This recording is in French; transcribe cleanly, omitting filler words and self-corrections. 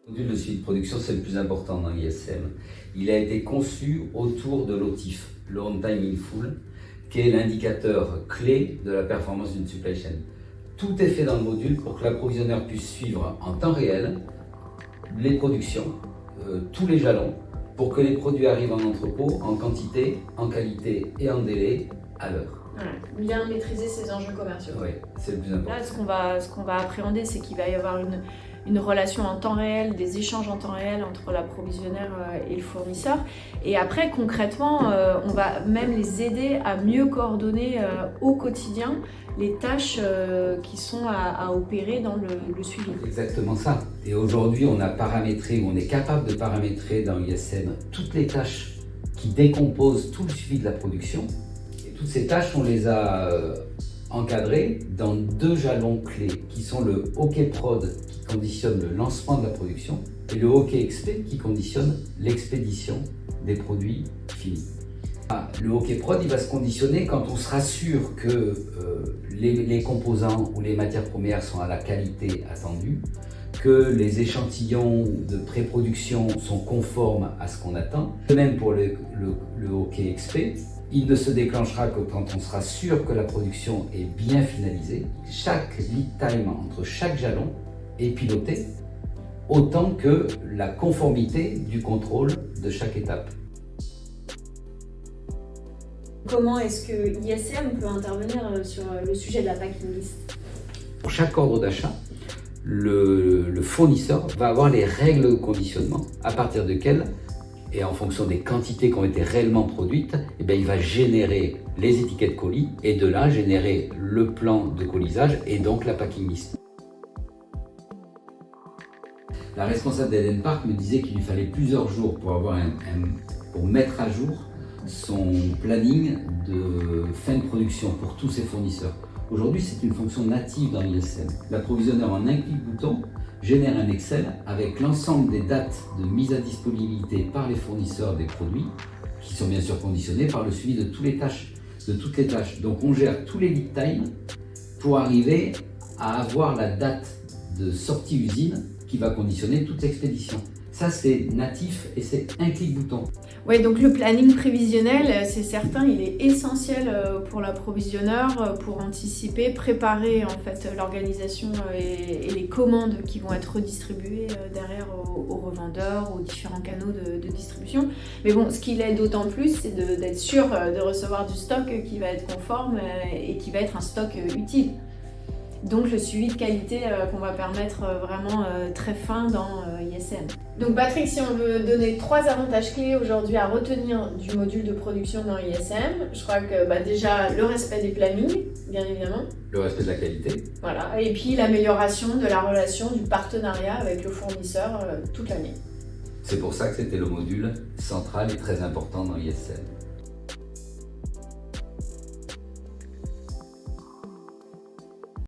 Le module de suivi de production, c'est le plus important dans l'ISM. Il a été conçu autour de l'OTIF, le On Time in Full, qui est l'indicateur clé de la performance d'une supply chain. Tout est fait dans le module pour que l'approvisionneur puisse suivre en temps réel les productions, tous les jalons, pour que les produits arrivent en entrepôt, en quantité, en qualité et en délai, à l'heure. Ouais, bien maîtriser ses enjeux commerciaux. Oui, c'est le plus important. Là, ce qu'on va appréhender, c'est qu'il va y avoir une relation en temps réel, des échanges en temps réel entre l'approvisionnaire et le fournisseur. Et après, concrètement, on va même les aider à mieux coordonner au quotidien les tâches qui sont à opérer dans le suivi. Exactement ça. Et aujourd'hui, on a paramétré, on est capable de paramétrer dans l'ISM toutes les tâches qui décomposent tout le suivi de la production. Et toutes ces tâches, on les a encadrées dans 2 jalons clés qui sont le OK Prod qui conditionne le lancement de la production et le OK Expé qui conditionne l'expédition des produits finis. Le OK Prod, il va se conditionner quand on sera sûr que les composants ou les matières premières sont à la qualité attendue, que les échantillons de pré-production sont conformes à ce qu'on attend. De même pour le OK Expé, il ne se déclenchera que quand on sera sûr que la production est bien finalisée. Chaque lead time entre chaque jalon est piloté autant que la conformité du contrôle de chaque étape. Comment est-ce que ISM peut intervenir sur le sujet de la packing list? Pour chaque ordre d'achat, le fournisseur va avoir les règles de conditionnement à partir desquelles, et en fonction des quantités qui ont été réellement produites, il va générer les étiquettes colis et de là générer le plan de colisage et donc la packing list. La responsable d'Eden Park me disait qu'il lui fallait plusieurs jours pour mettre à jour son planning de fin de production pour tous ses fournisseurs. Aujourd'hui, c'est une fonction native dans l'ISM. L'approvisionneur, en un clic bouton, génère un Excel avec l'ensemble des dates de mise à disponibilité par les fournisseurs des produits, qui sont bien sûr conditionnés par le suivi de toutes les tâches. Donc on gère tous les lead time pour arriver à avoir la date de sortie usine qui va conditionner toute l'expédition. Ça, c'est natif et c'est un clic bouton. Oui, donc le planning prévisionnel, c'est certain, il est essentiel pour l'approvisionneur pour anticiper, préparer en fait l'organisation et les commandes qui vont être redistribuées derrière aux revendeurs, aux différents canaux de distribution. Mais bon, ce qu'il est d'autant plus, c'est d'être sûr de recevoir du stock qui va être conforme et qui va être un stock utile. Donc le suivi de qualité qu'on va permettre vraiment très fin dans ISM. Donc Patrick, si on veut donner 3 avantages clés aujourd'hui à retenir du module de production dans ISM, je crois que déjà le respect des plannings, bien évidemment. Le respect de la qualité. Voilà, et puis l'amélioration de la relation, du partenariat avec le fournisseur toute l'année. C'est pour ça que c'était le module central et très important dans ISM.